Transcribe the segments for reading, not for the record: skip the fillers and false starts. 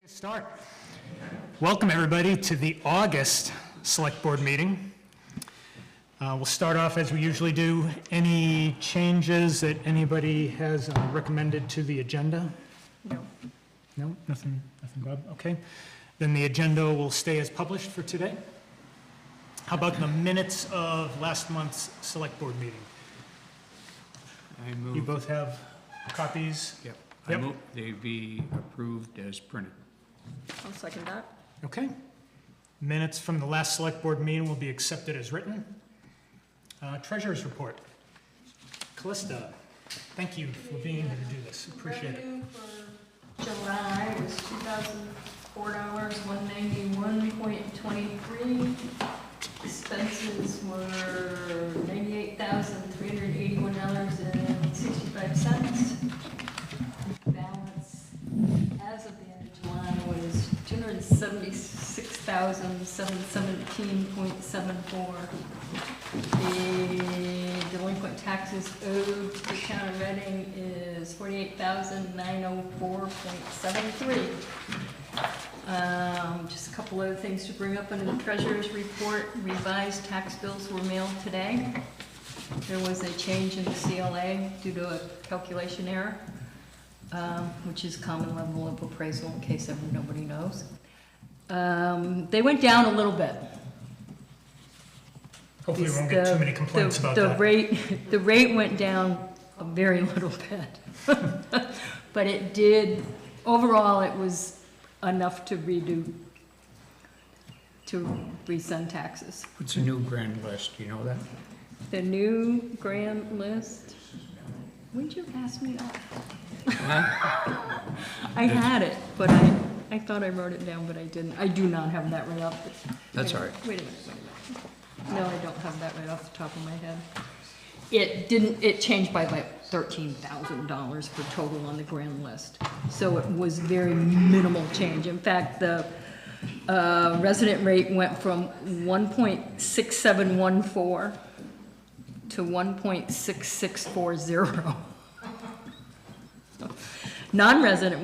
Start. Welcome everybody to the August Select Board meeting. We'll start off as we usually do. Any changes that anybody has recommended to the agenda? No. No, nothing, Bob? Okay. Then the agenda will stay as published for today. How about the minutes of last month's Select Board meeting? I move. You both have copies? Yep. Yep. I move they be approved as printed. I'll second that. Okay. Minutes from the last Select Board meeting will be accepted as written. Treasurer's report. Callista, thank you for being here to do this. Appreciate it. Revenue for July was $2,004.191.23. Expenses were $98,381.65. Balance as of the end of July was $276,717.74. The delinquent taxes owed to the town of Reading is $48,904.73. Just a couple other things to bring up under the treasurer's report. Revised tax bills were mailed today. There was a change in the CLA due to a calculation error, which is common level of appraisal in case nobody knows. They went down a little bit. Hopefully we won't get too many complaints about that. The rate went down a very little bit. But it did, overall, it was enough to resend taxes. What's a new grand list, do you know that? The new grand list, when'd you ask me that? I had it, but I thought I wrote it down, but I didn't. I do not have that right off. That's all right. Wait a minute. No, I don't have that right off the top of my head. It changed by about $13,000 for total on the grand list. So it was very minimal change. In fact, the resident rate went from 1.6714 to 1.6640. Non-resident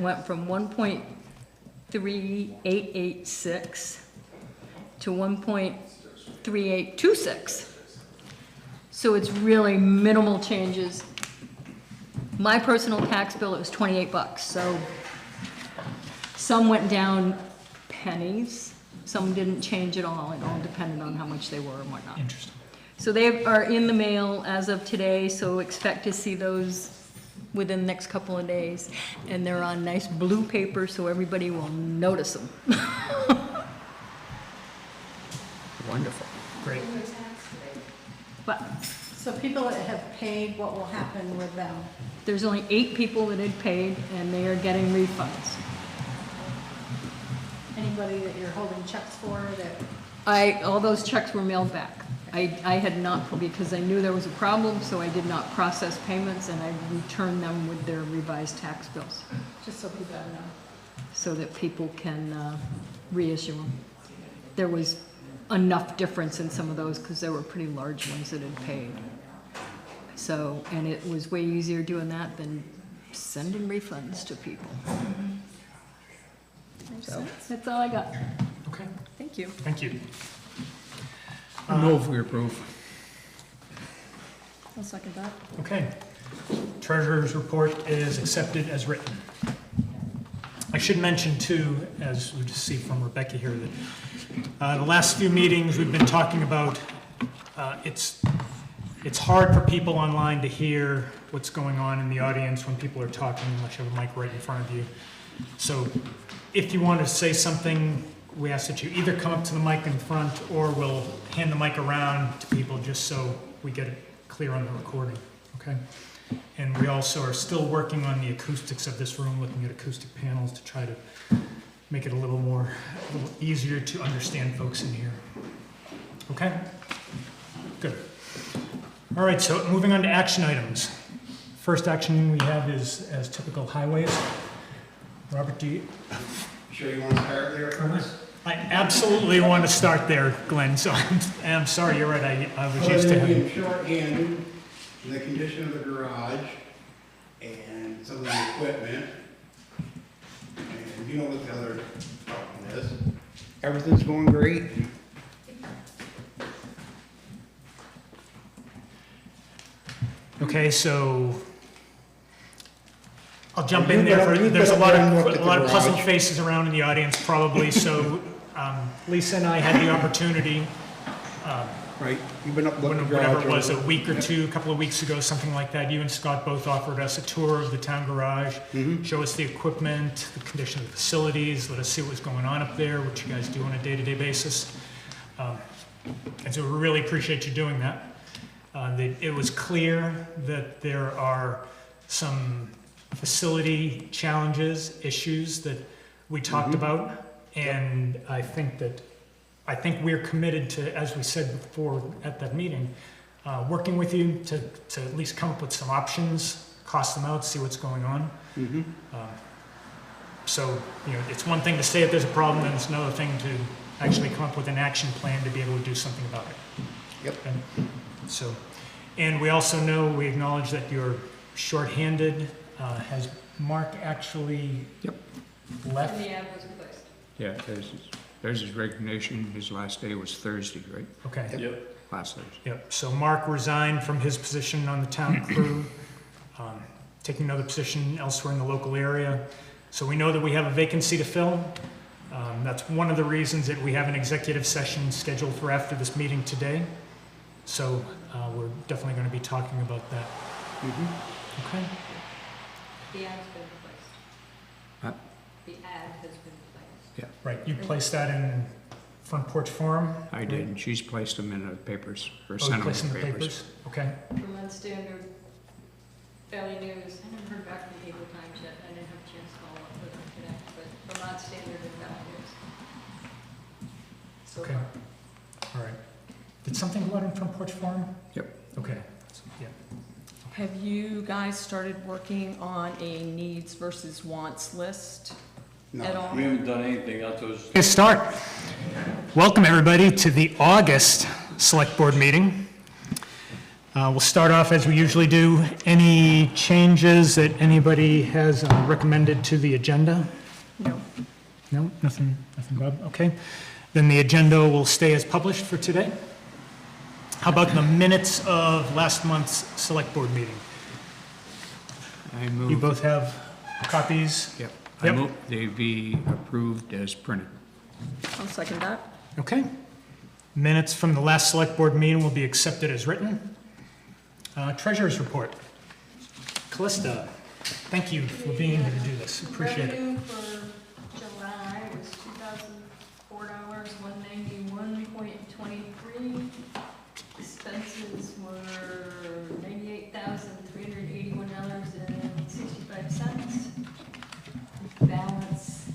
went from 1.3886 to 1.3826. So it's really minimal changes. My personal tax bill, it was $28, so some went down pennies, some didn't change at all. It all depended on how much they were and whatnot. Interesting. So they are in the mail as of today, so expect to see those within the next couple of days. And they're on nice blue paper, so everybody will notice them. Wonderful. Great. But So people that have paid, what will happen with them? there's only 8 people that had paid, and they are getting refunds. Anybody that you're holding checks for that, All those checks were mailed back. I had not, because I knew there was a problem, so I did not process payments, and I returned them with their revised tax bills, just so people know? so that people can reissue them. There was enough difference in some of those, because there were pretty large ones that had paid. So, and it was way easier doing that than sending refunds to people. So, that's all I got. Okay, Thank you. thank you. Move we approve. I'll second that. Okay. Treasurer's report is accepted as written. I should mention too, as we just see from Rebecca here, that the last few meetings we've been talking about, it's hard for people online to hear what's going on in the audience when people are talking unless you have a mic right in front of you. So if you want to say something, we ask that you either come up to the mic in front or we'll hand the mic around to people just so we get it clear on the recording, okay? And we also are still working on the acoustics of this room, looking at acoustic panels to try to make it a little easier to understand folks in here. Okay? Good. All right, so moving on to action items. First action we have is, as typical, highways. Robert, do you? Sure you want to start there first? I absolutely want to start there, Glenn, so I'm sorry, you're right, I was used to Other having... than shorthanded, the condition of the garage and some of the equipment, Do you know what the other one is? Everything's going great. Okay, so I'll jump in You've there. been- you've There's a been lot up there and looked at of the puzzled garage. faces around in the audience probably, so Lisa and I had the opportunity, Right, you've been up looking at the whatever garage. it was, a over. week or two, a couple of weeks ago, something like that, you and Scott both offered us a tour of the town garage, show us the equipment, the condition of the facilities, let us see what was going on up there, what you guys do on a day-to-day basis. And so we really appreciate you doing that. It was clear that there are some facility challenges, issues that we talked about, and I think we're committed to, as we said before at that meeting, working with you to at least come up with some options, cost them out, see what's going on. So, it's one thing to say that there's a problem, and it's another thing to actually come up with an action plan to be able to do something about it. Yep. So, and we also know, we acknowledge that you're shorthanded. Has Mark actually left? The ad was replaced. Yeah, there's his resignation. His last day was Thursday, right? Okay. Last Thursday. Yep, so Mark resigned from his position on the town crew, taking another position elsewhere in the local area. So we know that we have a vacancy to fill. That's one of the reasons that we have an executive session scheduled for after this meeting today. So we're definitely going to be talking about that. Okay. The ad's been replaced. Huh? The ad has been replaced. Right, you placed that in Front Porch Forum? I did, and she's placed them in the papers, or Oh, sent you them placed in in the the papers. papers? Okay. Vermont Standard, Valley News, I never heard back from Cable Times yet, I didn't have a chance to follow up with them today, but Vermont Standard and Valley News. So Okay. far. All right. Did something go out in Front Porch Forum? Yep. Okay, yeah. Have you guys started working on a needs versus wants list at No, all? We haven't done anything else, it was Okay, start. Welcome, everybody, to the August Select Board meeting. We'll start off as we usually do. Any changes that anybody has recommended to the agenda? No. No, nothing, Bob? Okay. Then the agenda will stay as published for today. How about the minutes of last month's Select Board meeting? I You move, both have copies? yep. Yep. I move they be approved as printed. I'll second that. Okay. Minutes from the last Select Board meeting will be accepted as written. Treasurer's report. Callista, thank you for being here to do this. Appreciate it. Revenue for July was $2,004, $191.23. Expenses were $98,381.65. Balance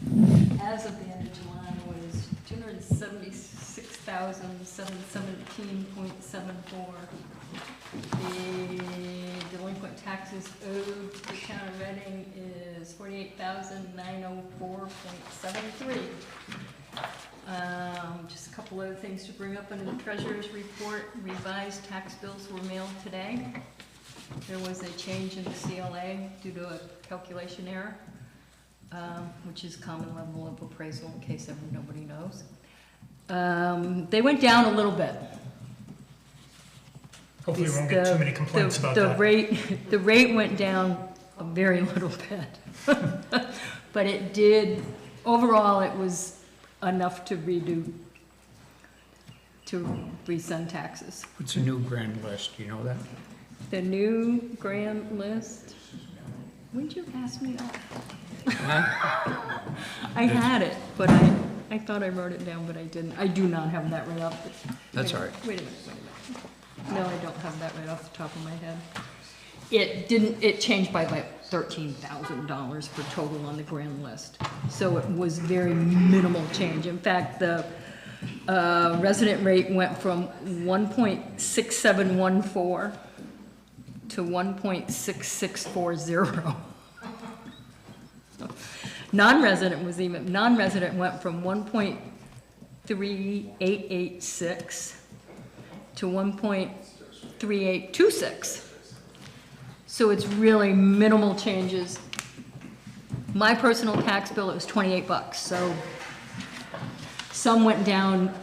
as of the end of July was $276,717.74. The delinquent taxes owed to the town of Reading is $48,904.73. Just a couple other things to bring up under the treasurer's report. Revised tax bills were mailed today. There was a change in the CLA due to a calculation error, which is common level of appraisal in case nobody knows. They went down a little bit. Hopefully we won't get too many complaints about The that. the rate went down a very little bit. But it did, overall, it was enough to resend taxes. What's a new grand list, do you know that? The new grand list, when'd you ask me that? I had it, but I thought I wrote it down, but I didn't. I do not have that right off. That's all right. Wait a minute. No, I don't have that right off the top of my head. It changed by about $13,000 for total on the grand list. So it was very minimal change. In fact, the resident rate went from 1.6714 to 1.6640. Non-resident went from 1.3886 to 1.3826. So it's really minimal changes. My personal tax bill, it was 28 bucks, so some went down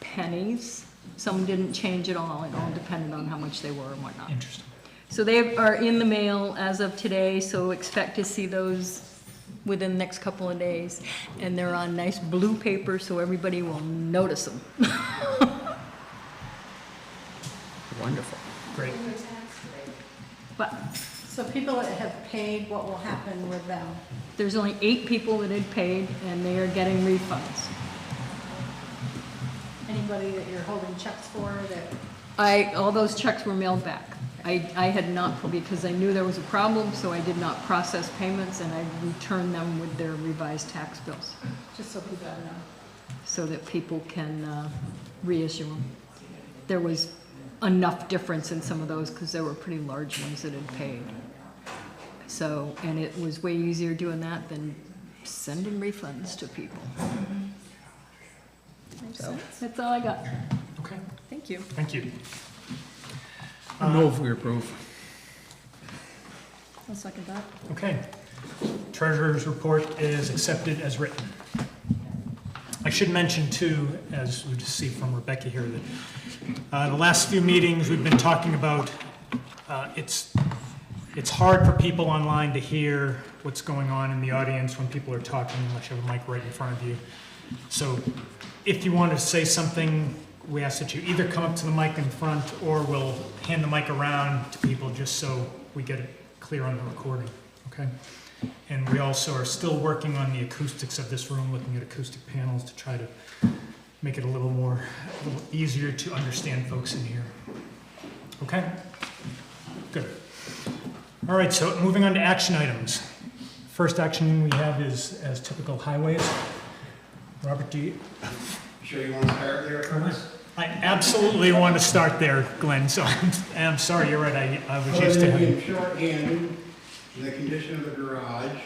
pennies, some didn't change at all. It all depended on how much they were and whatnot. Interesting. So they are in the mail as of today, so expect to see those within the next couple of days. And they're on nice blue paper, so everybody will notice them. Wonderful. Great. But So people that have paid, what will happen with them? there's only 8 people that had paid, and they are getting refunds. Anybody that you're holding checks for that, All those checks were mailed back. I had not, because I knew there was a problem, so I did not process payments, and I returned them with their revised tax bills, just so people know? so that people can reissue them. There was enough difference in some of those, because there were pretty large ones that had paid. So, and it was way easier doing that than sending refunds to people. So, that's all I got. Okay, Thank you. thank you. Move we approve. I'll second that. Okay. Treasurer's report is accepted as written. I should mention too, as we just see from Rebecca here, that the last few meetings we've been talking about, it's hard for people online to hear what's going on in the audience when people are talking unless you have a mic right in front of you. So if you want to say something, we ask that you either come up to the mic in front or we'll hand the mic around to people just so we get it clear on the recording, okay? And we also are still working on the acoustics of this room, looking at acoustic panels to try to make it a little easier to understand folks in here. Okay? Good. All right, so moving on to action items. First action we have is, as typical, highways. Robert, do you? Sure you want to start there first? I absolutely want to start there, Glenn, so I'm sorry, you're right, I was used to Other having. than being short-handed, the condition of the garage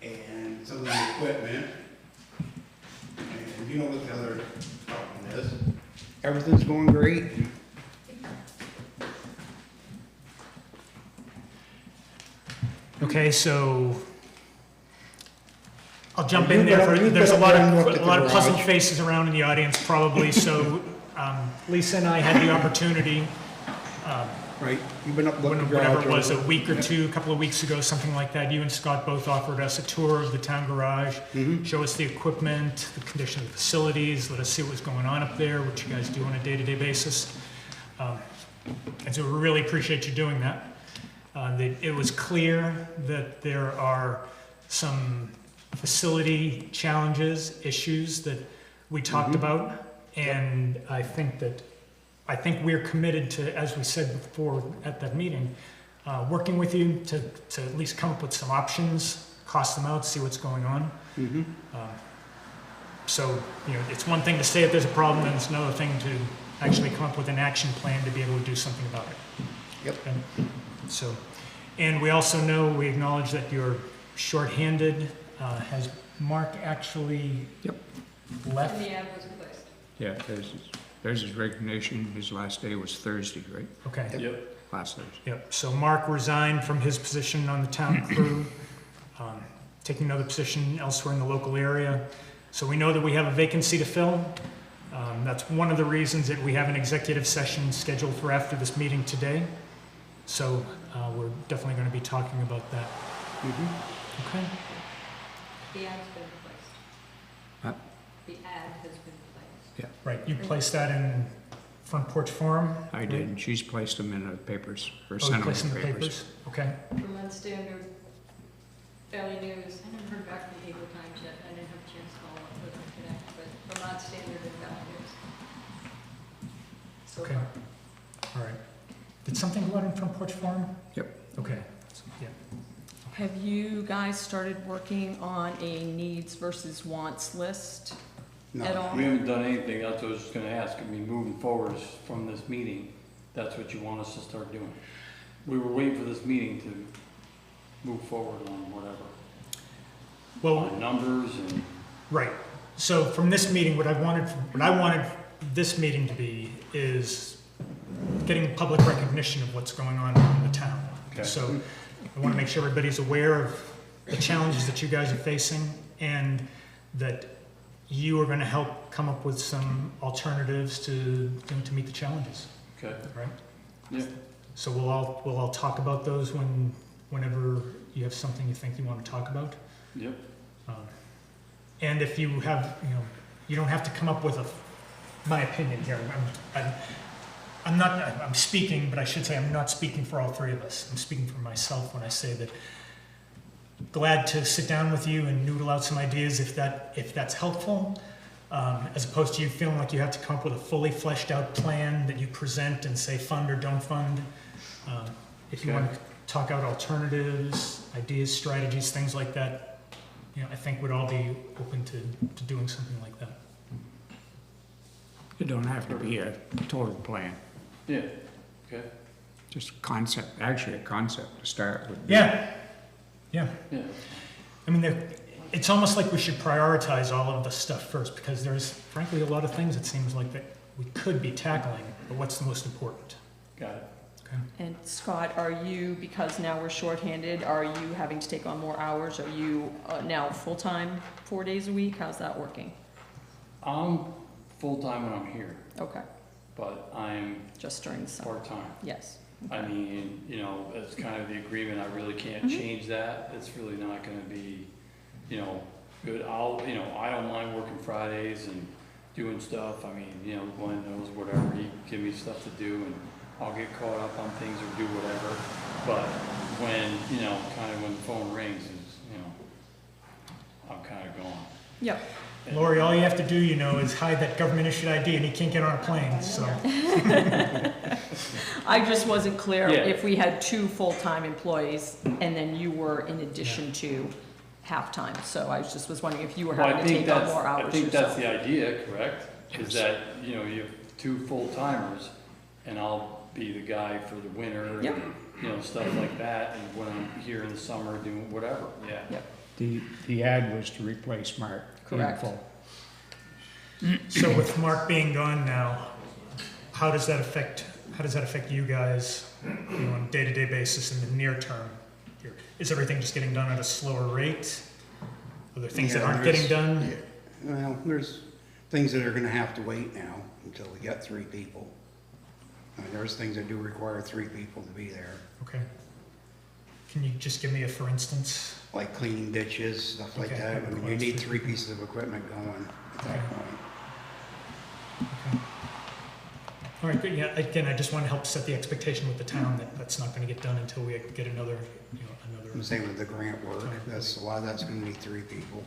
and some of the equipment, and you know what the other problem is. Everything's going great. Okay, so I'll jump in there. There's a lot of puzzled faces around in the audience probably, so Lisa and I had the opportunity, Right, you've been up looking at the garage. whatever it was, a week or two, a couple of weeks ago, something like that. You and Scott both offered us a tour of the town garage, show us the equipment, the condition of the facilities, let us see what was going on up there, what you guys do on a day-to-day basis. And so we really appreciate you doing that. It was clear that there are some facility challenges, issues that we talked about, and I think we're committed to, as we said before at that meeting, working with you to at least come up with some options, cost them out, see what's going on. So, it's one thing to say that there's a problem, and it's another thing to actually come up with an action plan to be able to do something about it. Yep. Okay? So, and we also know, we acknowledge that you're shorthanded. Has Mark actually left? The ad was replaced. Yeah, there's his resignation. His last day was Thursday, right? Okay. Yep. Last Thursday. Yep, so Mark resigned from his position on the town crew, taking another position elsewhere in the local area. So we know that we have a vacancy to fill. That's one of the reasons that we have an executive session scheduled for after this meeting today. So we're definitely going to be talking about that. Okay. The ad's been replaced. Huh? The ad has been replaced. Right, you placed that in Front Porch Forum? I did, and she's placed them in the papers, or Oh, sent you them placed in in the the papers. papers? Okay. Vermont Standard, Daily News, I haven't heard back from Cable Times yet, I didn't have a chance to follow up with them today, but Vermont Standard and Daily News. So Okay. far. All right. Did something go out in Front Porch Forum? Yep. Okay, yeah. Have you guys started working on a needs versus wants list at No, all? We haven't done anything, that's what I was just gonna ask, moving forward from this meeting, that's what you want us to start doing. We were waiting for this meeting to move forward on whatever, Well, on numbers and, right. So from this meeting, what I wanted this meeting to be is getting public recognition of what's going on in the town. Okay. So I want to make sure everybody's aware of the challenges that you guys are facing, and that you are going to help come up with some alternatives to meet the challenges, Okay, right? yeah, So we'll all talk about those whenever you have something you think you want to talk about. yep, And if you have, you don't have to come up with my opinion here. I'm speaking, but I should say I'm not speaking for all three of us. I'm speaking for myself when I say that glad to sit down with you and noodle out some ideas if that's helpful, as opposed to you feeling like you have to come up with a fully fleshed out plan that you present and say fund or don't fund. If you want to talk out alternatives, ideas, strategies, things like that, I think we'd all be open to doing something like that. It don't have to be a total plan, yeah, okay, just concept, actually a concept to start with. Yeah. yeah, I mean, it's almost like we should prioritize all of the stuff first, because there's frankly a lot of things it seems like that we could be tackling, but what's the most important? got it. Okay. And Scott, are you, because now we're shorthanded, are you having to take on more hours? Are you now full-time, 4 days a week? How's that working? I'm full-time when I'm here, Okay, but I'm just during the summer? part-time. Yes. I Okay. mean, it's kind of the agreement, I really can't Mhm. change that, it's really not gonna be, good. I don't mind working Fridays and doing stuff, I mean, Glenn knows whatever, he give me stuff to do, and I'll get caught up on things or do whatever, but when, kind of when the phone rings, I'm kind of gone. Yep. Lori, all you have to do, is hide that government issued ID and he can't get on a plane, so. I just wasn't clear Yeah. if we had 2 full-time employees and then you were in addition to half-time. So I was wondering if you were Well, having to take on more I hours think that's yourself. the idea, correct? Is Yes. that, you have 2 full-timers, and I'll be the guy for the winter, Yep. and, stuff like that, and when I'm here in the summer doing whatever, yeah. Yep. The ad was to replace Mark. in Correct. full. So with Mark being gone now, how does that affect you guys, on a day-to-day basis in the near term here? Is everything just getting done at a slower rate? Are there things that Yeah, aren't there's- getting done? yeah. Well, there's things that are gonna have to wait now until we get 3 people. There's things that do require 3 people to be there, Okay. Can you just give me a for instance? like cleaning ditches, stuff like Okay. that. I mean, you need 3 pieces of equipment going at that Okay. point. Okay. All right, good. Yeah, again, I just want to help set the expectation with the town that that's not going to get done until we get another, And same with the grant work, a lot of that's gonna need 3 people.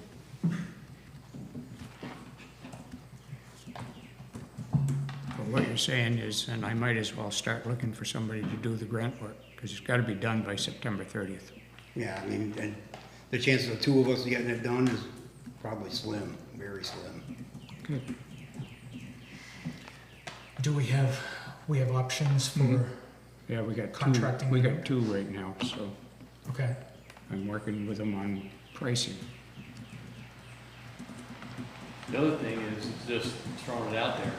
But what you're saying is, and I might as well start looking for somebody to do the grant work, because it's gotta be done by September 30th. Yeah, I mean, and the chances of 2 of us getting it done is probably slim, very slim. Good. Do we have options for, Mhm. Yeah, we got Contracting we them. got 2 right now, so okay, I'm working with them on pricing. The other thing is, just throwing it out there,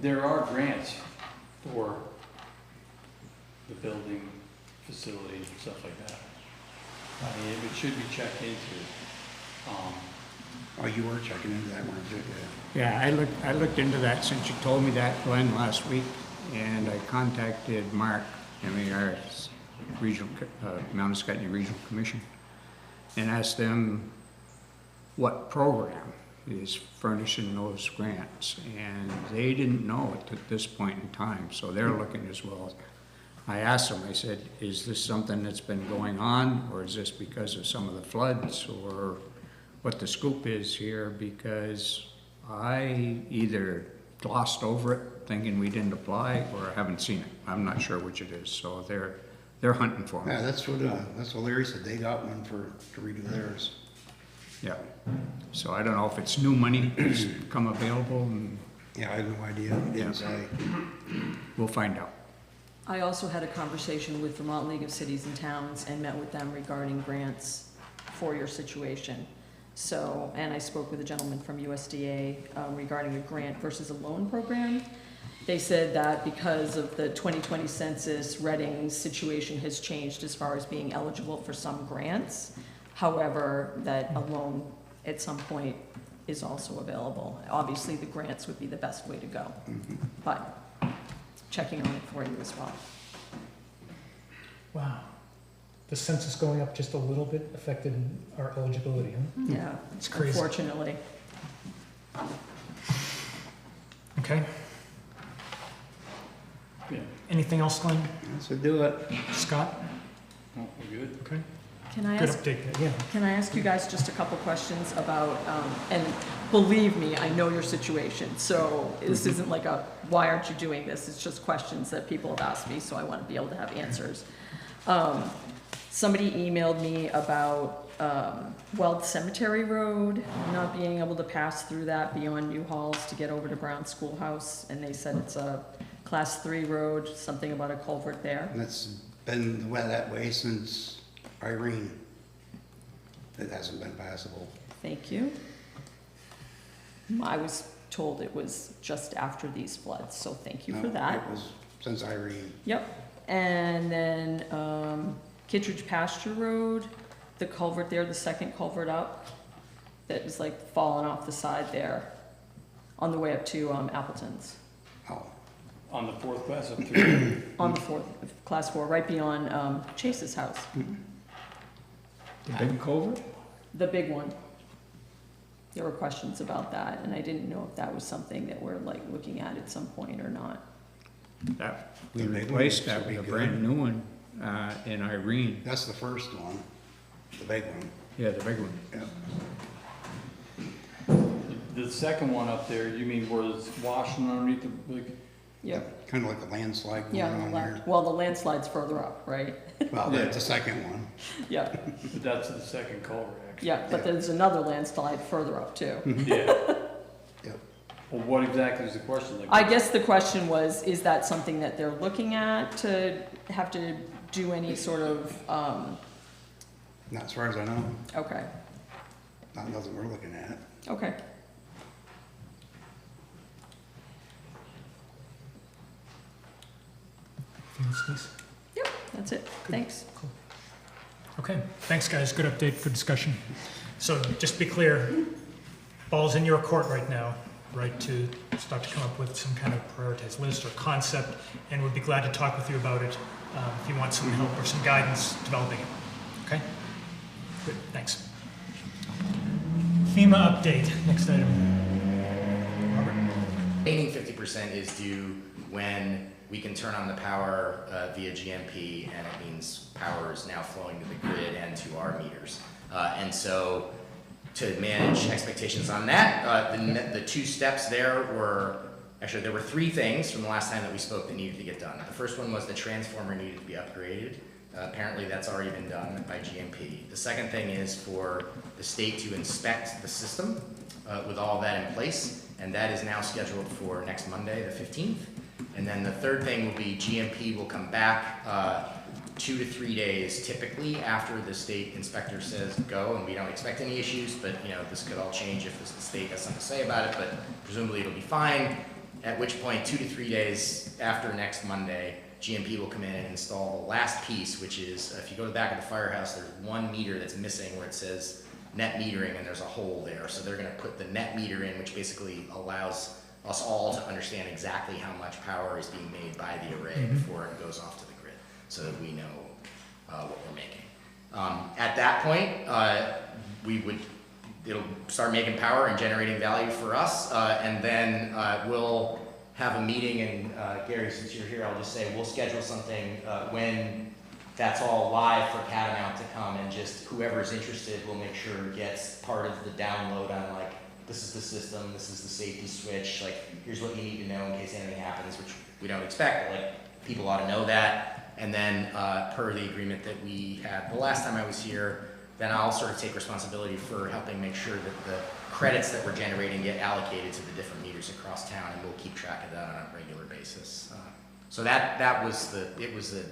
there are grants for the building facility and stuff like that. I mean, it should be checked into. Oh, you were checking into that, weren't you? Yeah, I looked into that since you told me that, Glenn, last week, and I contacted Mark, MER's regional, Mount Scottney Regional Commission, and asked them what program is furnishing those grants, and they didn't know it at this point in time, so they're looking as well. I asked them, I said, is this something that's been going on, or is this because of some of the floods, or what the scoop is here, because I either glossed over it thinking we didn't apply, or haven't seen it. I'm not sure which it is, so they're hunting for me. Yeah, that's what Larry said, they got one to redo theirs. Yeah, so I don't know if it's new money that's come available, and Yeah, I have no idea, he didn't say. we'll find out. I also had a conversation with Vermont League of Cities and Towns and met with them regarding grants for your situation. So, and I spoke with a gentleman from USDA regarding a grant versus a loan program. They said that because of the 2020 census, Reading's situation has changed as far as being eligible for some grants. However, that a loan at some point is also available. Obviously, the grants would be the best way to go, but checking on it for you as well. Wow. The census going up just a little bit affected our eligibility, huh? Yeah, It's crazy. unfortunately. Okay. Yeah, Anything else, Glenn? So do it. Scott? well, we're good. Okay. Can I Good ask, update, yeah. can I ask you guys just a couple questions about, and believe me, I know your situation, so this isn't like a, why aren't you doing this? It's just questions that people have asked me, so I want to be able to have answers. Somebody emailed me about Weld Cemetery Road, not being able to pass through that beyond New Halls to get over to Brown Schoolhouse, and they said it's a Class 3 road, something about a culvert there. And it's been that way since Irene. It hasn't been passable. Thank you. I was told it was just after these floods, so thank you for No, that. It was since Irene. Yep. And then Kittredge Pasture Road, the culvert there, the second culvert up, that was like falling off the side there on the way up to Appleton's. Oh, On the fourth class up to, On the fourth, Class 4, right beyond Chase's house, The big culvert? the big one. There were questions about that, and I didn't know if that was something that we're like looking at some point or not. That, we The big one replaced that should with be a good. brand new one, in Irene. that's the first one, the big one. Yeah, the big one. Yeah. the second one up there, you mean where it's washing underneath the, like, Yep. Kind of like a landslide going Yeah, on on the there. left. Well, the landslide's further up, right? Well, Yeah. that's the second one. Yeah, but that's the second culvert, actually. yeah, but there's another landslide further up too. Yeah. Yep. Well, what exactly is the question? Like, I guess the question was, is that something that they're looking at to have to do any sort of, Not as far as I know. okay, Not nothing we're looking at. okay. Anything else, Lisa? Yep, that's it. Thanks. Okay, thanks, guys. Good update, good discussion. So just to be clear, ball's in your court right now, right, to start to come up with some kind of prioritized list or concept, and we'd be glad to talk with you about it if you want some help or some guidance developing it. Okay? Good, thanks. FEMA update, next item. Robert? Remaining 50% is due when we can turn on the power via GMP, and it means power is now flowing to the grid and to our meters. And so to manage expectations on that, the two steps there were, actually there were three things from the last time that we spoke that needed to get done. The first one was the transformer needed to be upgraded. Apparently that's already been done by GMP. The second thing is for the state to inspect the system with all that in place, and that is now scheduled for next Monday, the 15th. And then the third thing will be GMP will come back 2 to 3 days typically after the state inspector says go, and we don't expect any issues, but you know, this could all change if the state has something to say about it, but presumably it'll be fine. At which point, 2 to 3 days after next Monday, GMP will come in and install the last piece, which is, if you go to the back of the firehouse, there's one meter that's missing where it says net metering, and there's a hole there. So they're gonna put the net meter in, which basically allows us all to understand exactly how much power is being made by the array before it goes off to the grid, so that we know what we're making. At that point, it'll start making power and generating value for us, and then we'll have a meeting, and Gary, since you're here, I'll just say we'll schedule something when that's all live for Catamount to come, and just whoever's interested will make sure gets part of the download on like, this is the system, this is the safety switch, like, here's what you need to know in case anything happens, which we don't expect, but like, people ought to know that. And then, per the agreement that we had the last time I was here, then I'll sort of take responsibility for helping make sure that the credits that we're generating get allocated to the different meters across town, and we'll keep track of that on a regular basis. So that was the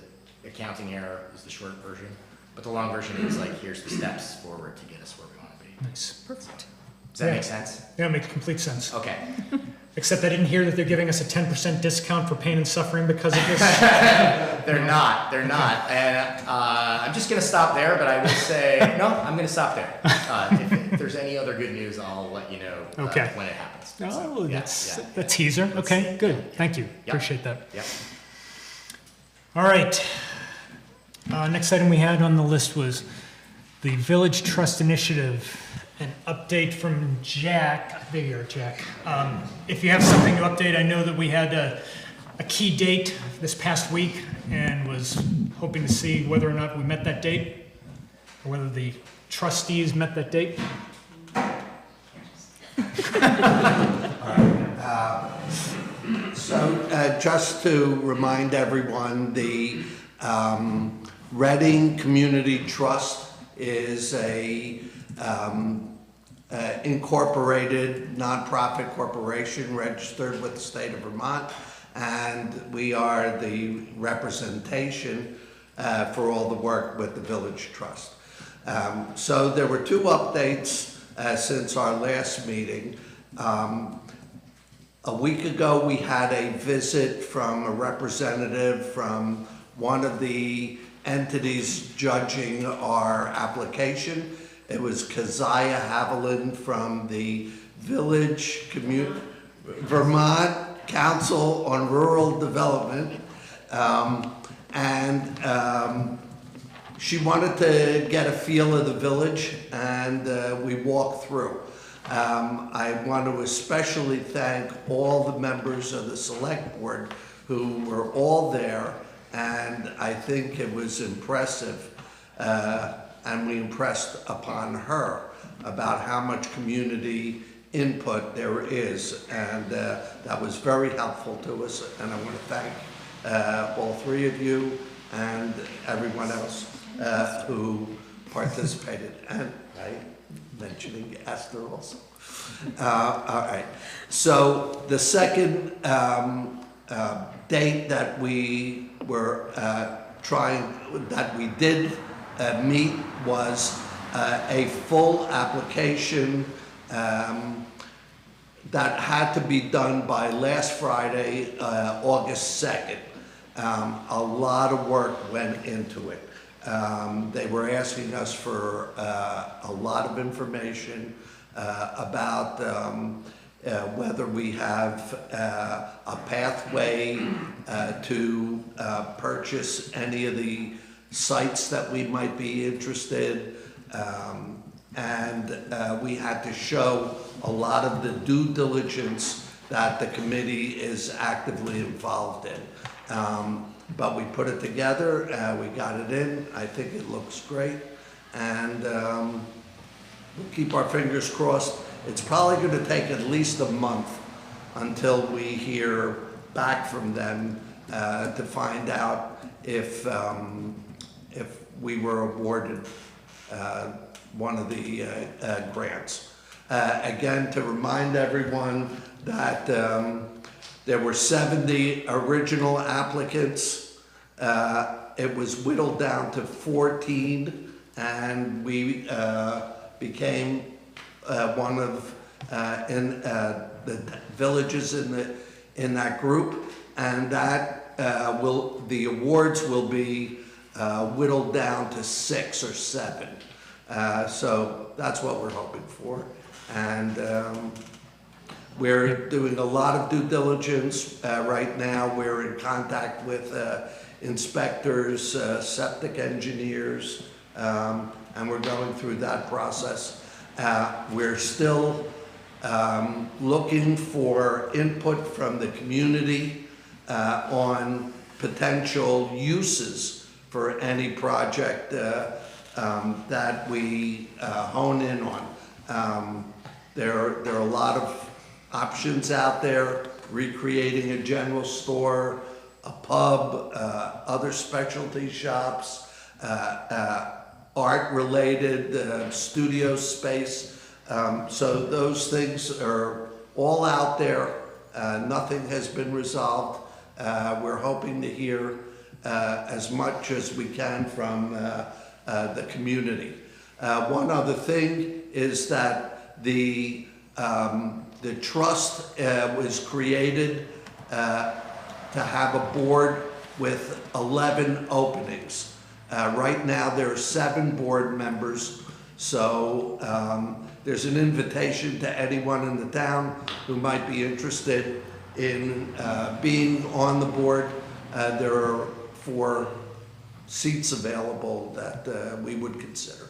accounting error is the short version, but the long version is like, here's the steps forward to get us where we want to be. Nice. Perfect. Does that make sense? Yeah, it makes complete sense. Okay. Except I didn't hear that they're giving us a 10% discount for pain and suffering because of this. They're not. And I'm just going to stop there, but I will say, no, I'm going to stop there. If there's any other good news, I'll let you know Okay. when it happens. Oh, So, yeah, that's yeah. a teaser. Okay, Yeah. good. Thank you. Yep. Appreciate that. Yep. All right. Next item we had on the list was the Village Trust Initiative. An update from Jack. There you are, Jack. If you have something to update, I know that we had a key date this past week and was hoping to see whether or not we met that date, or whether the trustees met that date. So just to remind everyone, the Reading Community Trust is a incorporated nonprofit corporation registered with the state of Vermont, and we are the representation for all the work with the Village Trust. So there were two updates since our last meeting. A week ago, we had a visit from a representative from one of the entities judging our application. It was Keziah Haviland from the Vermont Council on Rural Development. She wanted to get a feel of the village, and we walked through. I want to especially thank all the members of the select board who were all there, and I think it was impressive, and we impressed upon her about how much community input there is, and that was very helpful to us, and I want to thank all three of you and everyone else who participated, and mentioning Esther also. All right. So the second date that we were that we did meet was a full application that had to be done by last Friday, August 2nd. A lot of work went into it. They were asking us for a lot of information about whether we have a pathway to purchase any of the sites that we might be interested, and we had to show a lot of the due diligence that the committee is actively involved in. But we put it together, we got it in, I think it looks great, and we'll keep our fingers crossed. It's probably going to take at least a month until we hear back from them to find out if we were awarded one of the grants. Again, to remind everyone that there were 70 original applicants. It was whittled down to 14, and we became one of the villages in that group, and that the awards will be whittled down to 6 or 7. So that's what we're hoping for, and we're doing a lot of due diligence right now. We're in contact with inspectors, septic engineers, and we're going through that process. We're still looking for input from the community on potential uses for any project that we hone in on. There are a lot of options out there: recreating a general store, a pub, other specialty shops, art-related studio space. So those things are all out there. Nothing has been resolved. We're hoping to hear as much as we can from the community. One other thing is that the trust was created to have a board with 11 openings. Right now, there are 7 board members, so there's an invitation to anyone in the town who might be interested in being on the board. There are 4 seats available that we would consider.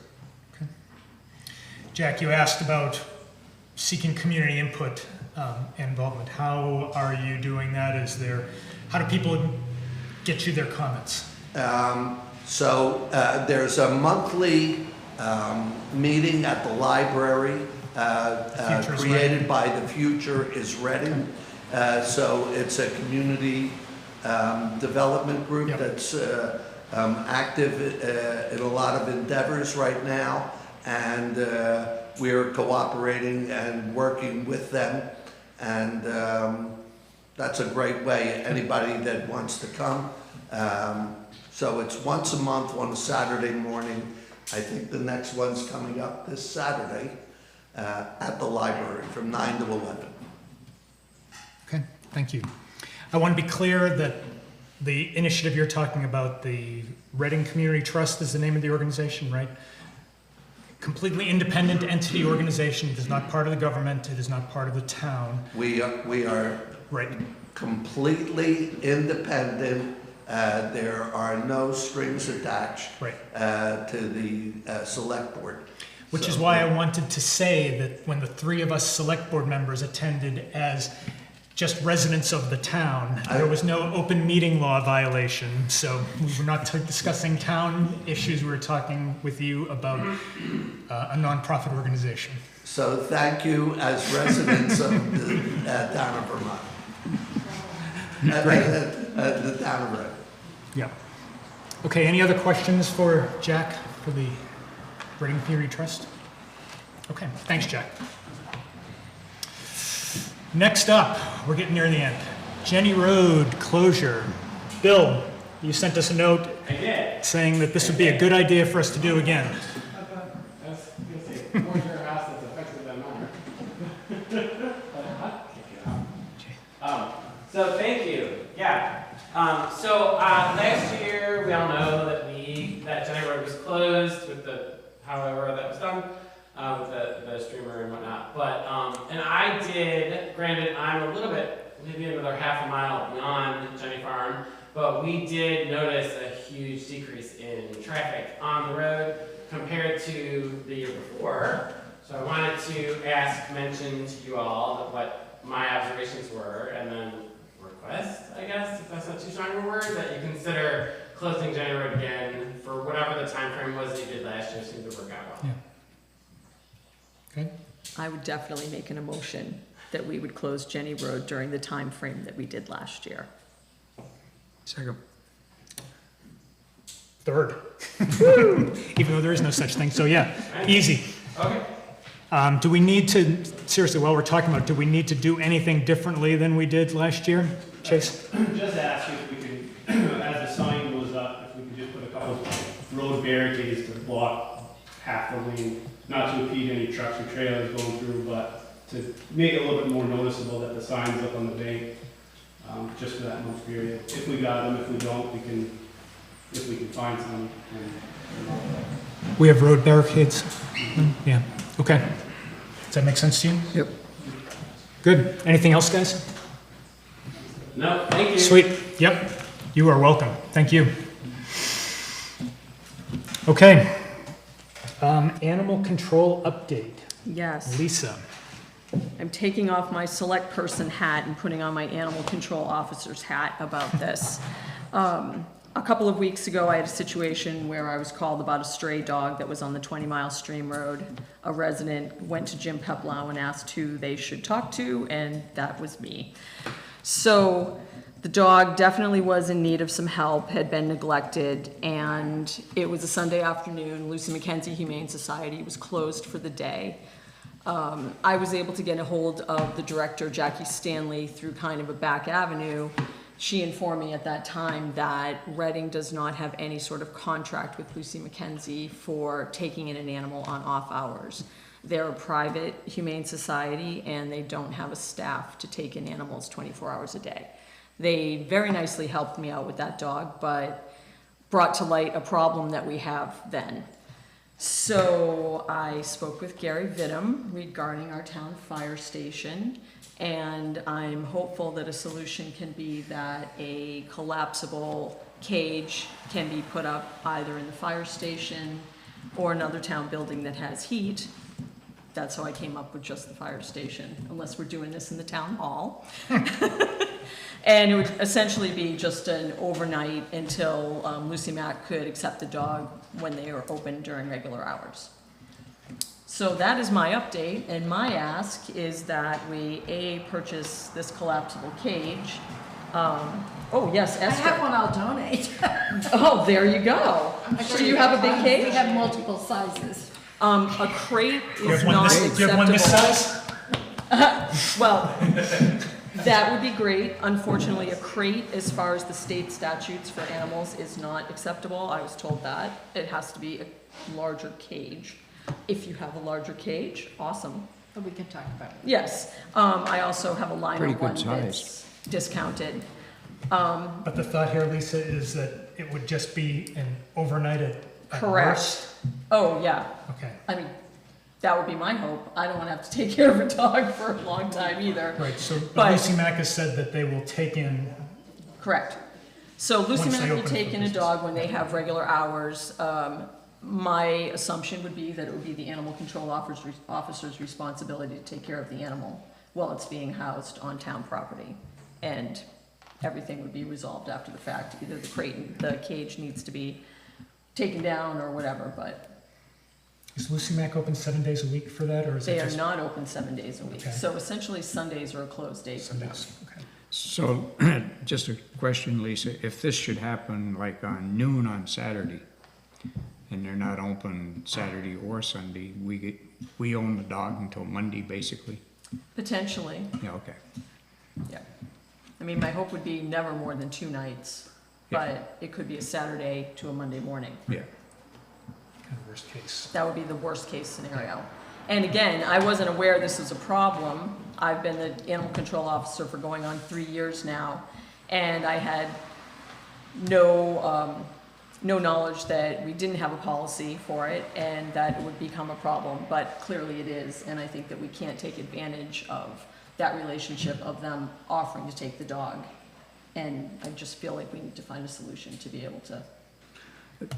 Jack, you asked about seeking community input and involvement. How are you doing that? How do people get you their comments? So there's a monthly meeting at the library created by The Future is Reading. So it's a community development group that's active in a lot of endeavors right now, and we're cooperating and working with them, and that's a great way, anybody that wants to come. So it's once a month on a Saturday morning. I think the next one's coming up this Saturday at the library from 9 to 11. Okay, thank you. I want to be clear that the initiative you're talking about, the Reading Community Trust is the name of the organization, right? Completely independent entity organization. It is not part of the government. It is not part of the town. We are Right. completely independent. There are no strings attached Right. to the select board. Which is So- why I wanted to say that when the 3 of us select board members attended as just residents of the town, there was no open meeting law violation. So we were not discussing town issues. We were talking with you about a nonprofit organization. So thank you as residents of the town of Vermont. The town of Reading. Yeah. Okay, any other questions for Jack for the Reading Community Trust? Okay, thanks, Jack. Next up, we're getting near the end. Jenny Road closure. Bill, you sent us a note I did. saying that this would be a good idea for us to do again. I was gonna say, more to your house that's affected than mine. I'll kick it out. So thank you. Yeah. Last year we all know that Jenny Road was closed with however that was done, with the streamer and whatnot. But and I did. Granted, I'm a little bit, maybe another half a mile beyond Jenny Farm, but we did notice a huge decrease in traffic on the road compared to the year before. So I wanted to mention to you all what my observations were, and then request, I guess, if that's not too strong a word, that you consider closing Jenny Road again for whatever the time frame was that you did last year. Seemed to work out well. Yeah. Okay. I would definitely make an emotion that we would close Jenny Road during the time frame that we did last year. Second. Third. Even though there is no such thing. So yeah, easy. Okay. Do we need to, seriously, while we're talking about, do we need to do anything differently than we did last year? Chase? Just ask if we could, as the sign goes up, if we could just put a couple of road barricades to block half the lane, not to impede any trucks or trailers going through, but to make it a little bit more noticeable that the sign's up on the bank, just for that month period. If we got them, if we don't, if we can find some. We have road barricades? Yeah, okay. Does that make sense to you? Yep. Good. Anything else, guys? No, thank you. Sweet. Yep. You are welcome. Thank you. Okay. Animal control update. Yes. Lisa. I'm taking off my select person hat and putting on my animal control officer's hat about this. A couple of weeks ago, I had a situation where I was called about a stray dog that was on the 20-mile stream road. A resident went to Jim Peplau and asked who they should talk to, and that was me. So the dog definitely was in need of some help, had been neglected, and it was a Sunday afternoon. Lucy McKenzie Humane Society was closed for the day. I was able to get a hold of the director, Jackie Stanley, through kind of a back avenue. She informed me at that time that Reading does not have any sort of contract with Lucy McKenzie for taking in an animal on off hours. They're a private humane society, and they don't have a staff to take in animals 24 hours a day. They very nicely helped me out with that dog, but brought to light a problem that we have then. So I spoke with Gary Vittum regarding our town fire station, and I'm hopeful that a solution can be that a collapsible cage can be put up either in the fire station or another town building that has heat. That's how I came up with just the fire station, unless we're doing this in the town hall. And it would essentially be just an overnight until Lucy Mack could accept the dog when they are open during regular hours. So that is my update, and my ask is that we, purchase this collapsible cage. Oh, yes, I have Esther. one I'll donate. Oh, there you go. So you have a big cage? We have multiple sizes. A crate You is have one not this, you have one this acceptable. size? Well, that would be great. Unfortunately, a crate, as far as the state statutes for animals, is not acceptable. I was told that. It has to be a larger cage. If you have a larger cage, awesome. But we can talk about it. Yes. I also have a liner Pretty good one size. that's discounted. But the thought here, Lisa, is that it would just be an overnight at Correct. worst? Oh, yeah. Okay, I mean, that would be my hope. I don't want to have to take care of a dog for a long time either. right, so But- but Lucy Mack has said that they will take in, Correct. So Lucy Once they Mack will open for take in a business. dog when they have regular hours. My assumption would be that it would be the animal control officer's responsibility to take care of the animal while it's being housed on town property. And everything would be resolved after the fact. Either the cage needs to be taken down or whatever, but is Lucy Mack open 7 days a week for that, or is they it are just not open 7 days a week. Okay. So essentially Sundays are a closed day for them. Sundays? Okay. So, just a question, Lisa, if this should happen like on noon on Saturday, and they're not open Saturday or Sunday, we own the dog until Monday, basically? Potentially, Yeah, okay. yeah. I mean, my hope would be never more than 2 nights, Yeah. but it could be a Saturday to a Monday morning. Yeah. Kind of worst case. That would be the worst case scenario. And again, I wasn't aware this was a problem. I've been the animal control officer for going on 3 years now, and I had no knowledge that we didn't have a policy for it and that it would become a problem, but clearly it is, and I think that we can't take advantage of that relationship of them offering to take the dog. And I just feel like we need to find a solution to be able to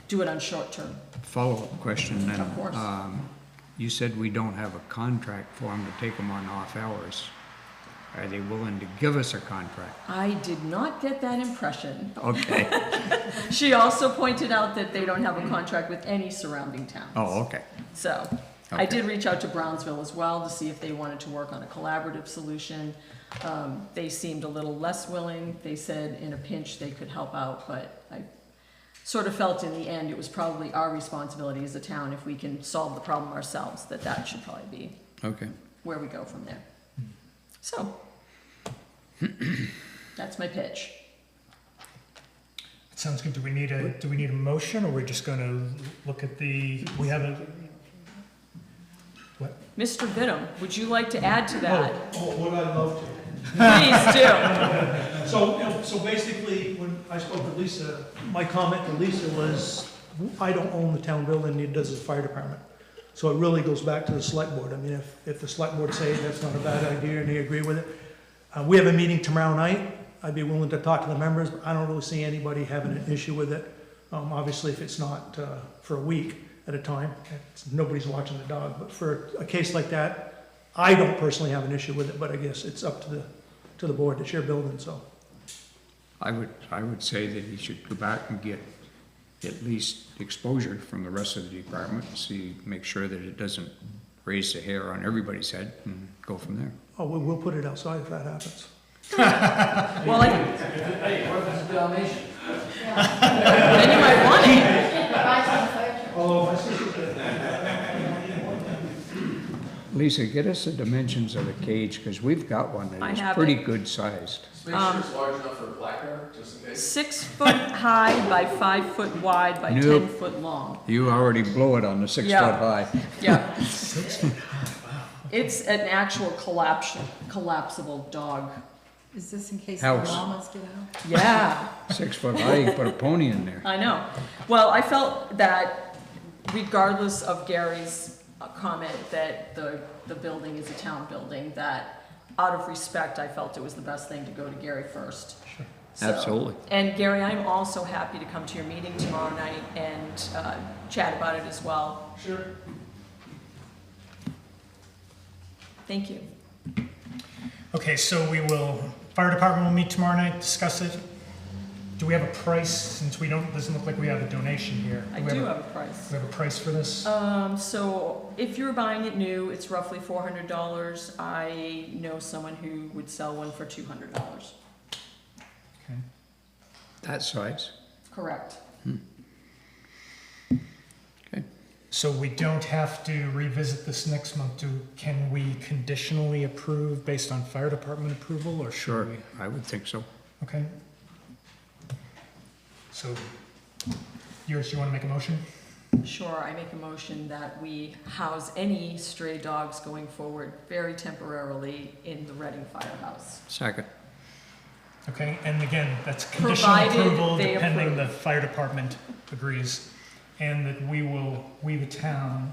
do it on short term. Follow-up question then. Of course. You said we don't have a contract for them to take them on off hours. Are they willing to give us a contract? I did not get that impression. Okay. She also pointed out that they don't have a contract with any surrounding towns. Oh, okay. So, I did reach out to Brownsville as well to see if they wanted to work on a collaborative solution. They seemed a little less willing. They said in a pinch they could help out, but I sort of felt in the end it was probably our responsibility as a town, if we can solve the problem ourselves, that should probably be Okay. where we go from there. So, that's my pitch. It sounds good. Do we need a motion, or we're just gonna look at we have a, what? Mr. Vittum, would you like to add to that? Oh, would I love to. Please do. So basically, when I spoke to Lisa, my comment to Lisa was, I don't own the town building, neither does the fire department. So it really goes back to the select board. I mean, if the select board say that's not a bad idea and they agree with it. We have a meeting tomorrow night. I'd be willing to talk to the members, but I don't really see anybody having an issue with it. Obviously, if it's not for a week at a time, nobody's watching the dog. But for a case like that, I don't personally have an issue with it, but I guess it's up to the board. It's your building, so. I would say that he should go back and get at least exposure from the rest of the department, make sure that it doesn't raise the hair on everybody's head, and go from there. Oh, we'll put it outside if that happens. Well, Hey, what if it's a Dalmatian? then you might want it. Although my sister Lisa, get us the dimensions of the cage, because we've got one I that is have pretty it. good sized. Just make sure it's large enough for a black bear, just in case. 6 foot high by 5 foot wide by Nope. 10 foot long. You already blew it on the 6 Yeah. foot high. Yeah. It's an actual collapsible dog. Is this in case the House. llamas get out? Yeah. 6 foot high, you can put a pony in there. I know. Well, I felt that regardless of Gary's comment that the building is a town building, that out of respect, I felt it was the best thing to go to Gary first. Sure. So- Absolutely. And Gary, I'm also happy to come to your meeting tomorrow night and chat about it as well. Sure. Thank you. Okay, so fire department will meet tomorrow night, discuss it. Do we have a price, since doesn't look like we have a donation here? I do have a price. Do we have a price for this? So if you're buying it new, it's roughly $400. I know someone who would sell one for $200. Okay. That size. Correct. Okay. So we don't have to revisit this next month. Can we conditionally approve based on fire department approval, or Sure, should we? I would think so. Okay. So, yours, you want to make a motion? Sure, I make a motion that we house any stray dogs going forward very temporarily in the Reading Firehouse. Second. Okay, and again, that's conditional Provided approval they depending the approve. fire department agrees. And that we the town,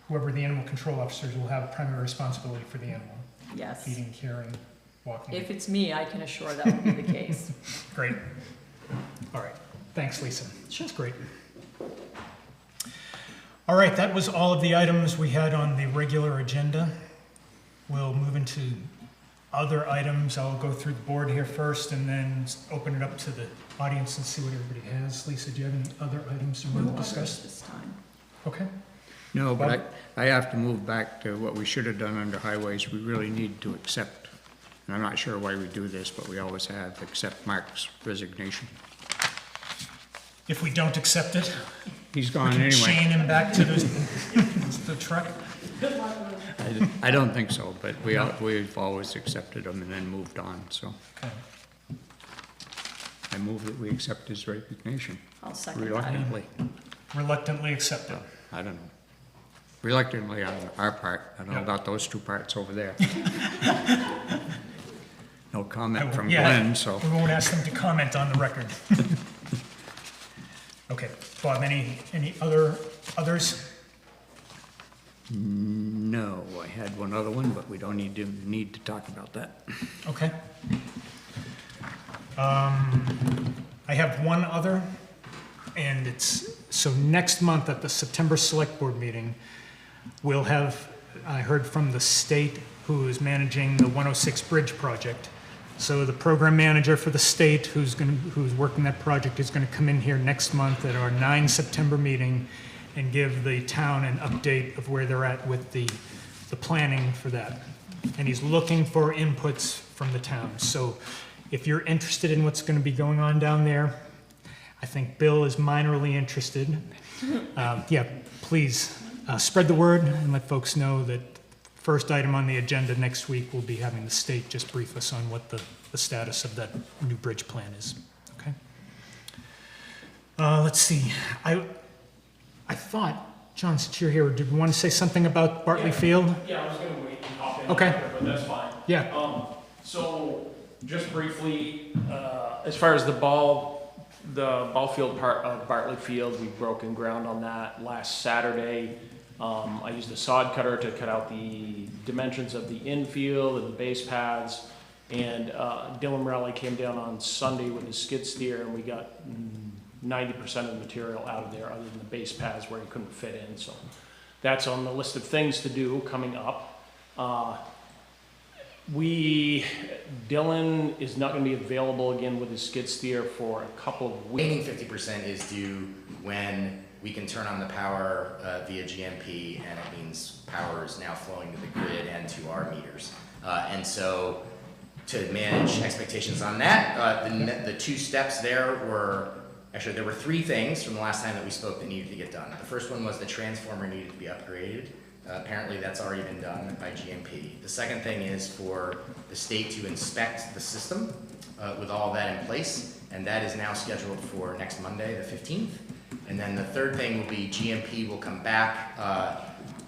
whoever the animal control officers will have primary responsibility for the animal. Yes. Feeding, caring, walking. If it's me, I can assure that will be the case. Great. All right, thanks, Lisa. Sure. That's great. All right, that was all of the items we had on the regular agenda. We'll move into other items. I'll go through the board here first and then open it up to the audience and see what everybody has. Lisa, do you have any other items you want to discuss? This time. Okay. No, but I have to move back to what we should have done under highways. We really need to accept, and I'm not sure why we do this, but we always have, accept Mark's resignation. If we don't accept it, He's we gone can anyway. chain him back to the truck. I don't think so, but we've always accepted him and then moved on, so Okay. I move that we accept his resignation I'll second that. reluctantly. Reluctantly accepted. I don't know. Reluctantly on our part. I don't know Yeah. about those two parts over there. No comment from Yeah, Glenn, so. We won't ask them to comment on the record. Okay, Bob, any others? No, I had one other one, but we don't need to talk about that. Okay. I have one other, and so next month at the September Select Board meeting, we'll have, I heard from the state who is managing the 106 Bridge project. So the program manager for the state who's working that project is gonna come in here next month at our 9 September meeting and give the town an update of where they're at with the planning for that. And he's looking for inputs from the town. So if you're interested in what's gonna be going on down there, I think Bill is minorly interested. Yeah, please, spread the word and let folks know that first item on the agenda next week will be having the state just brief us on what the status of that new bridge plan is, okay? Let's see, I thought, John, since you're here, did you want to say something about Bartley Field? Yeah, I was gonna wait and hop in. Okay. later, But that's fine. Yeah, So, just briefly, as far as the ball field part of Bartley Field, we've broken ground on that last Saturday. I used a sod cutter to cut out the dimensions of the infield and the base paths. And Dylan Morelli came down on Sunday with his skid steer, and we got 90% of the material out of there, other than the base paths where he couldn't fit in. So that's on the list of things to do coming up. Dylan is not going to be available again with his skid steer for a couple of weeks. Remaining 50% is due when we can turn on the power via GMP, and it means power is now flowing to the grid and to our meters. And so to manage expectations on that, the two steps there were, actually there were three things from the last time that we spoke that needed to get done. The first one was the transformer needed to be upgraded Apparently that's already been done by GMP. The second thing is for the state to inspect the system with all that in place, and that is now scheduled for next Monday, the 15th. And then the third thing will be GMP will come back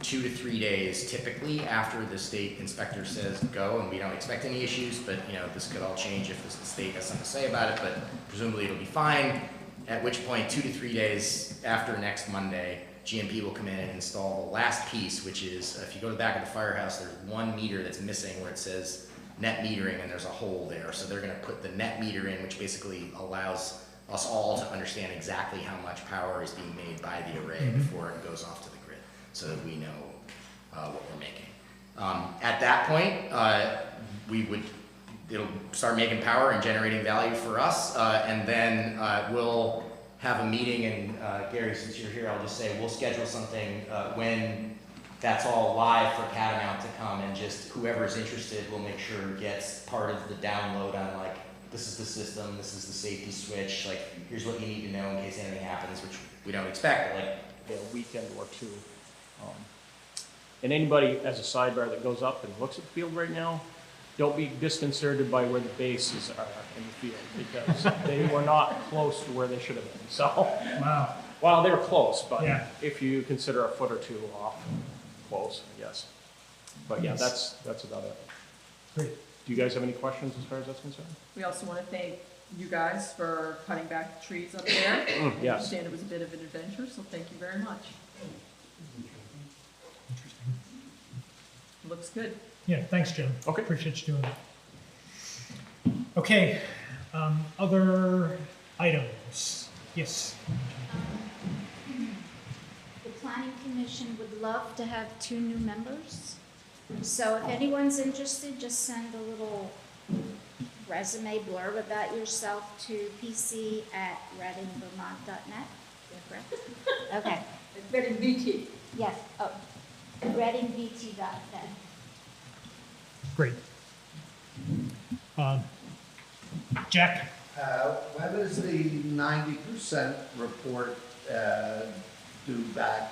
2 to 3 days typically after the state inspector says go, and we don't expect any issues, but you know, this could all change if the state has something to say about it, but presumably it'll be fine, at which point 2 to 3 days after next Monday, GMP will come in and install the last piece, which is, if you go to the back of the firehouse, there's one meter that's missing where it says net metering, and there's a hole there. So they're gonna put the net meter in, which basically allows us all to understand exactly how much power is being made by the array before it goes off to the grid, so that we know what we're making. At that point, it'll start making power and generating value for us, and then we'll have a meeting, and Gary, since you're here, I'll just say we'll schedule something when that's all live for Catamount to come, and just whoever's interested will make sure gets part of the download on like, this is the system, this is the safety switch, like here's what you need to know in case anything happens, which we don't expect, but like a weekend or two. And anybody, as a sidebar, that goes up and looks at the field right now, don't be disconcerted by where the bases are in the field, because they were not close to where they should have been. So, Wow. well, they were close, but Yeah. if you consider a foot or two off, close, I guess. But yeah, Yes. that's about it. Great. Do you guys have any questions as far as that's concerned? We also want to thank you guys for cutting back the trees up there. I Yes. understand it was a bit of an adventure, so thank you very much. Interesting. Looks good. Yeah, thanks, Jim. Okay. Appreciate you doing that. Okay, other items? Yes. The planning commission would love to have 2 new members. So if anyone's interested, just send a little resume blurb about yourself to pc@readingvermont.net. Correct? Okay. Reading BT. Yes. Oh, readingvt.net. Great. Jack? When is the 90% report due back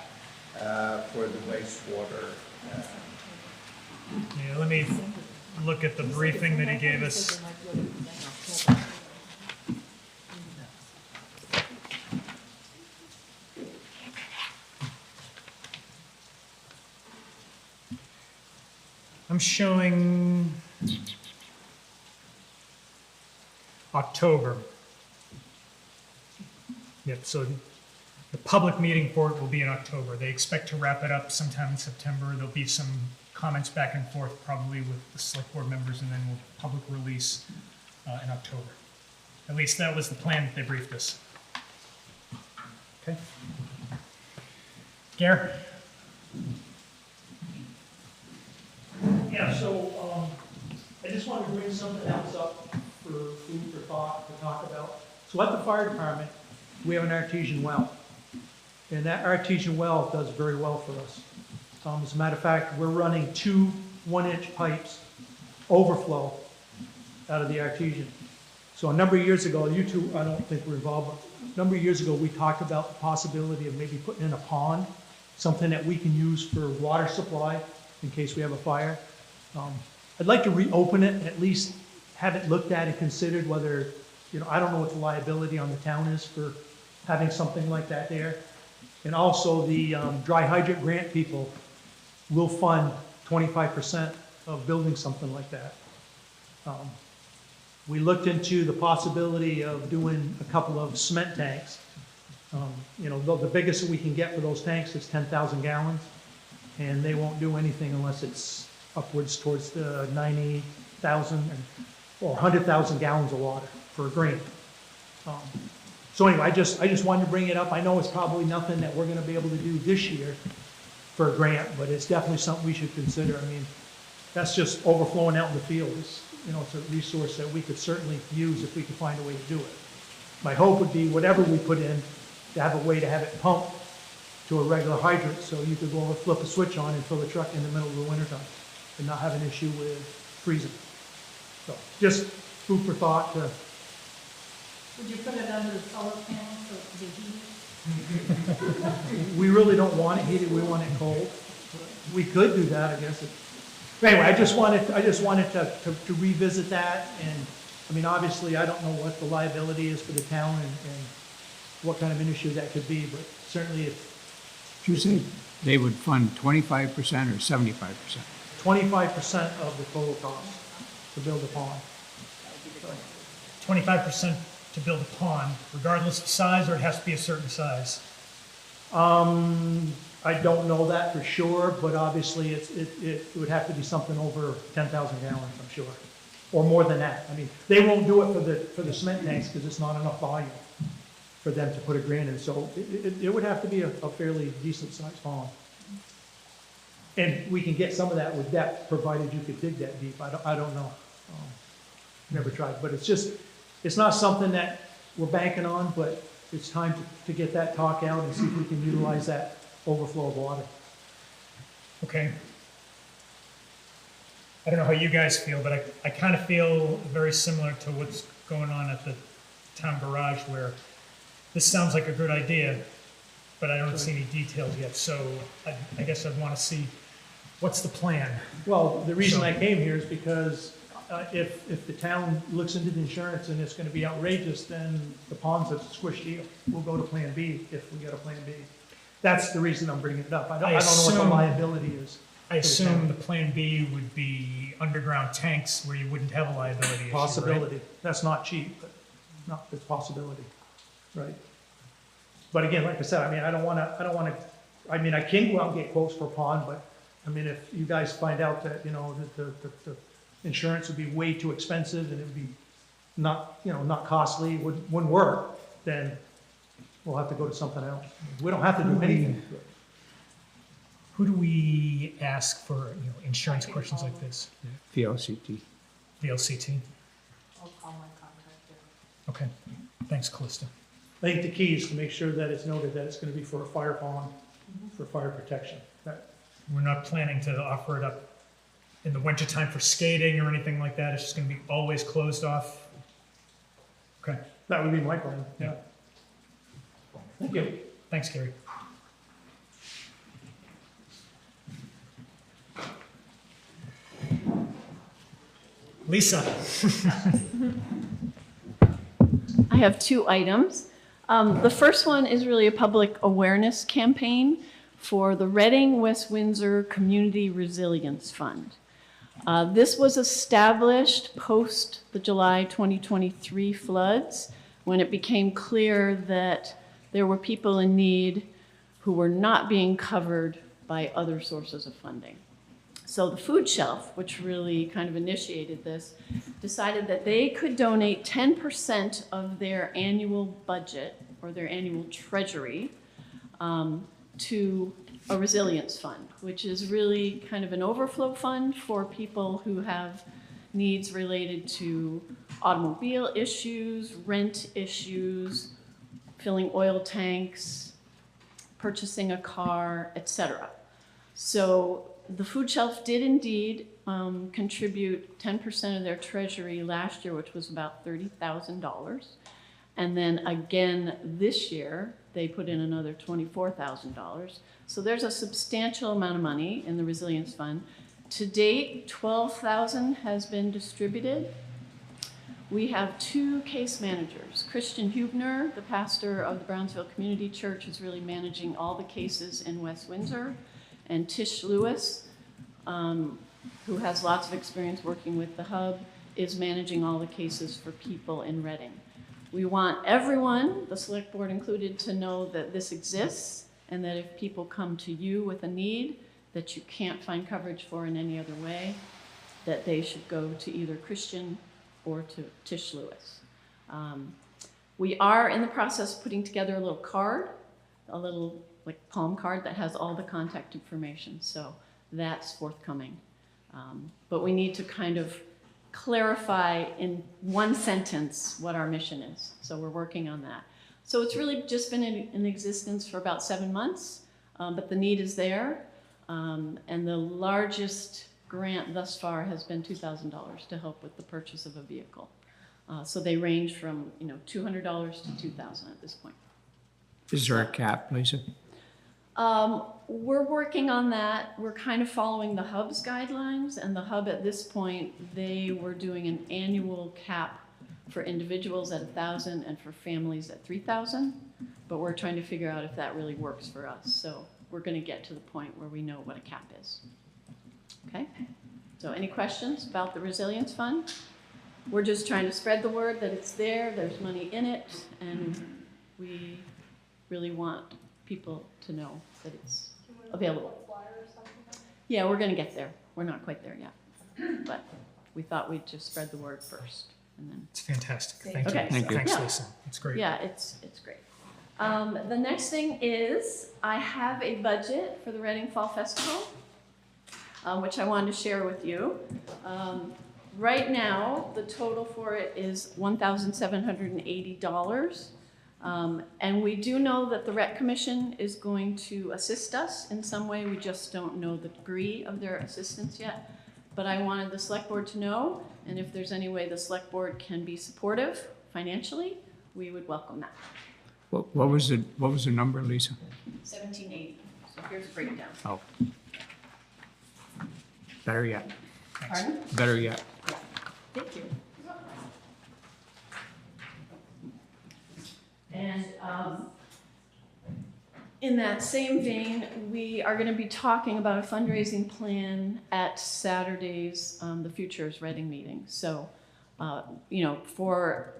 for the wastewater? Yeah, let me look at the briefing that he gave us. I'm showing October. Yep, so the public meeting for it will be in October. They expect to wrap it up sometime in September. There'll be some comments back and forth probably with the select board members, and then we'll public release in October. At least that was the plan that they briefed us. Okay. Gare? Yeah, so, I just wanted to bring something else up for food for thought to talk about. So at the fire department, we have an artesian well. And that artesian well does very well for us. As a matter of fact, we're running 2 1-inch pipes overflow out of the artesian. So a number of years ago, you two, I don't think were involved, but a number of years ago, we talked about the possibility of maybe putting in a pond, something that we can use for water supply in case we have a fire. I'd like to reopen it, and at least have it looked at and considered whether, you know, I don't know what the liability on the town is for having something like that there. And also the dry hydrant grant people will fund 25% of building something like that. We looked into the possibility of doing a couple of cement tanks. You know, the biggest that we can get for those tanks is 10,000 gallons, and they won't do anything unless it's upwards towards the 90,000 or 100,000 gallons of water for a green. So anyway, I just wanted to bring it up. I know it's probably nothing that we're gonna be able to do this year for a grant, but it's definitely something we should consider. I mean, that's just overflowing out in the field. It's, you know, it's a resource that we could certainly use if we could find a way to do it. My hope would be whatever we put in, to have a way to have it pumped to a regular hydrant, so you could go over, flip a switch on and fill the truck in the middle of the wintertime and not have an issue with freezing. So just food for thought to. Would you put it under the solar panels so it could be heated? We really don't want it heated, we want it cold. We could do that, I guess. But anyway, I just wanted to revisit that, and, I mean, obviously, I don't know what the liability is for the town and what kind of an issue that could be, but certainly if Did you say they would fund 25% or 75%? 25% of the total cost to build a pond. 25% to build a pond, regardless of size, or it has to be a certain size? I don't know that for sure, but obviously it would have to be something over 10,000 gallons, I'm sure, or more than that. I mean, they won't do it for the cement tanks because it's not enough volume for them to put a grant in. So it would have to be a fairly decent sized pond. And we can get some of that with depth, provided you could dig that deep. I don't know. Never tried, but it's not something that we're banking on, but it's time to get that talk out and see if we can utilize that overflow of water. Okay. I don't know how you guys feel, but I kind of feel very similar to what's going on at the town garage, where this sounds like a good idea, but I don't see any details yet. So I guess I'd want to see, what's the plan? Well, the reason I came here is because if the town looks into the insurance and it's gonna be outrageous, then the pond's a squish deal. We'll go to Plan B if we get a Plan B. That's the reason I'm bringing it up. I don't know what the liability is. I assume the plan B would be underground tanks where you wouldn't have a liability issue, right? Possibility. That's not cheap, but it's a possibility, right? But again, like I said, I mean, I don't wanna, I mean, I can go out and get quotes for a pond, but, I mean, if you guys find out that, you know, that the insurance would be way too expensive and it would be not, you know, not costly, wouldn't work, then we'll have to go to something else. We don't have to do anything. Who do we ask for, you know, insurance questions like this? VLCT. VLCT? I'll call my contractor. Okay, thanks, Callista. I think the key is to make sure that it's noted that it's gonna be for a fire pond, for fire protection. We're not planning to offer it up in the wintertime for skating or anything like that? It's just gonna be always closed off? Okay, That would be my plan, yeah. Thank you. thanks, Gary. Lisa? I have two items. The first one is really a public awareness campaign for the Reading West Windsor Community Resilience Fund. This was established post the July 2023 floods, when it became clear that there were people in need who were not being covered by other sources of funding. So the food shelf, which really kind of initiated this, decided that they could donate 10% of their annual budget or their annual treasury to a resilience fund, which is really kind of an overflow fund for people who have needs related to automobile issues, rent issues, filling oil tanks, purchasing a car, etc. So the food shelf did indeed contribute 10% of their treasury last year, which was about $30,000. And then again this year, they put in another $24,000. So there's a substantial amount of money in the Resilience Fund. To date, $12,000 has been distributed. We have two case managers. Christian Hubner, the pastor of the Brownsville Community Church, is really managing all the cases in West Windsor. And Tish Lewis, who has lots of experience working with the hub, is managing all the cases for people in Reading. We want everyone, the select board included, to know that this exists and that if people come to you with a need that you can't find coverage for in any other way, that they should go to either Christian or to Tish Lewis. We are in the process of putting together a little card, a little like palm card that has all the contact information. So that's forthcoming. But we need to kind of clarify in one sentence what our mission is. So we're working on that. So it's really just been in existence for about 7 months, but the need is there. And the largest grant thus far has been $2,000 to help with the purchase of a vehicle. So they range from $200 to $2,000 at this point. Is there a cap, Lisa? We're working on that. We're kind of following the Hub's guidelines, and the Hub at this point, they were doing an annual cap for individuals at 1,000 and for families at 3,000. But we're trying to figure out if that really works for us. So we're going to get to the point where we know what a cap is. Okay? So any questions about the Resilience Fund? We're just trying to spread the word that it's there, there's money in it, and we really want people to know that it's available. Yeah, we're gonna get there. We're not quite there yet. But we thought we'd just spread the word first, and then. It's fantastic. Thank Okay. you. Thank you. Thanks, Yeah. Lisa. It's great. Yeah, it's great. The next thing is, I have a budget for the Reading Fall Festival, which I wanted to share with you. Right now, the total for it is $1,780. And we do know that the Rec Commission is going to assist us in some way. We just don't know the degree of their assistance yet. But I wanted the Select Board to know, and if there's any way the Select Board can be supportive financially, we would welcome that. What was the number, Lisa? 1780. So here's a breakdown. Oh. Better yet. Pardon? Better yet. Yeah. Thank you. And in that same vein, we are going to be talking about a fundraising plan at Saturday's the Futures Reading meeting. So, for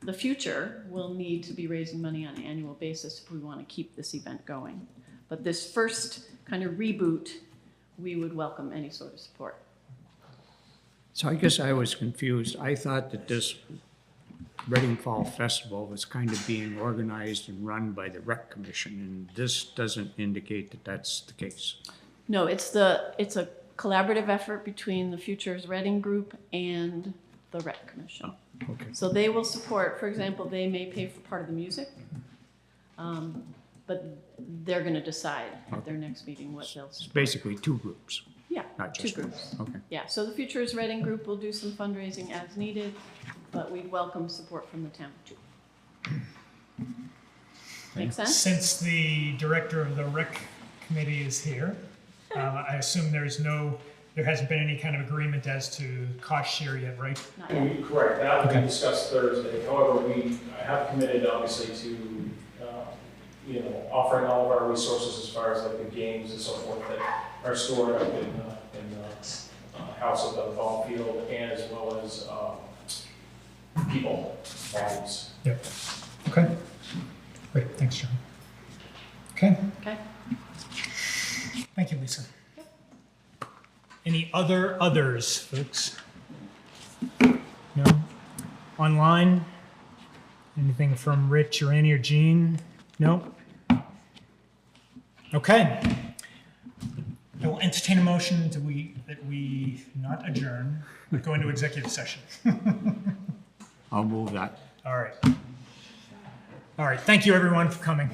the future, we'll need to be raising money on an annual basis if we want to keep this event going. But this first kind of reboot, we would welcome any sort of support. So I guess I was confused. I thought that this Reading Fall Festival was kind of being organized and run by the Rec Commission, and this doesn't indicate that that's the case. No, it's a collaborative effort between the Futures Reading Group and the Rec Commission. Oh, okay. So they will support, for example, they may pay for part of the music, but they're going to decide at their next meeting what they'll It's support. basically two groups, Yeah, not two just one. groups. Okay. Yeah, so the Futures Reading Group will do some fundraising as needed, but we welcome support from the town too. Make sense? Since the director of the rec committee is here, I assume there hasn't been any kind of agreement as to cost share yet, right? Not yet. Correct, that will Okay. be discussed Thursday. However, we have committed obviously to, offering all of our resources as far as like the games and so forth that are stored up in the house of the ball field, and as well as people, bodies. Yep. Okay. Great. Thanks, John. Okay. Okay. Thank you, Lisa. Any others, folks? No? Online? Anything from Rich or Annie or Jean? No? Okay. I will entertain a motion that we not adjourn, but go into executive session. I'll move that. All right. All right. Thank you, everyone, for coming.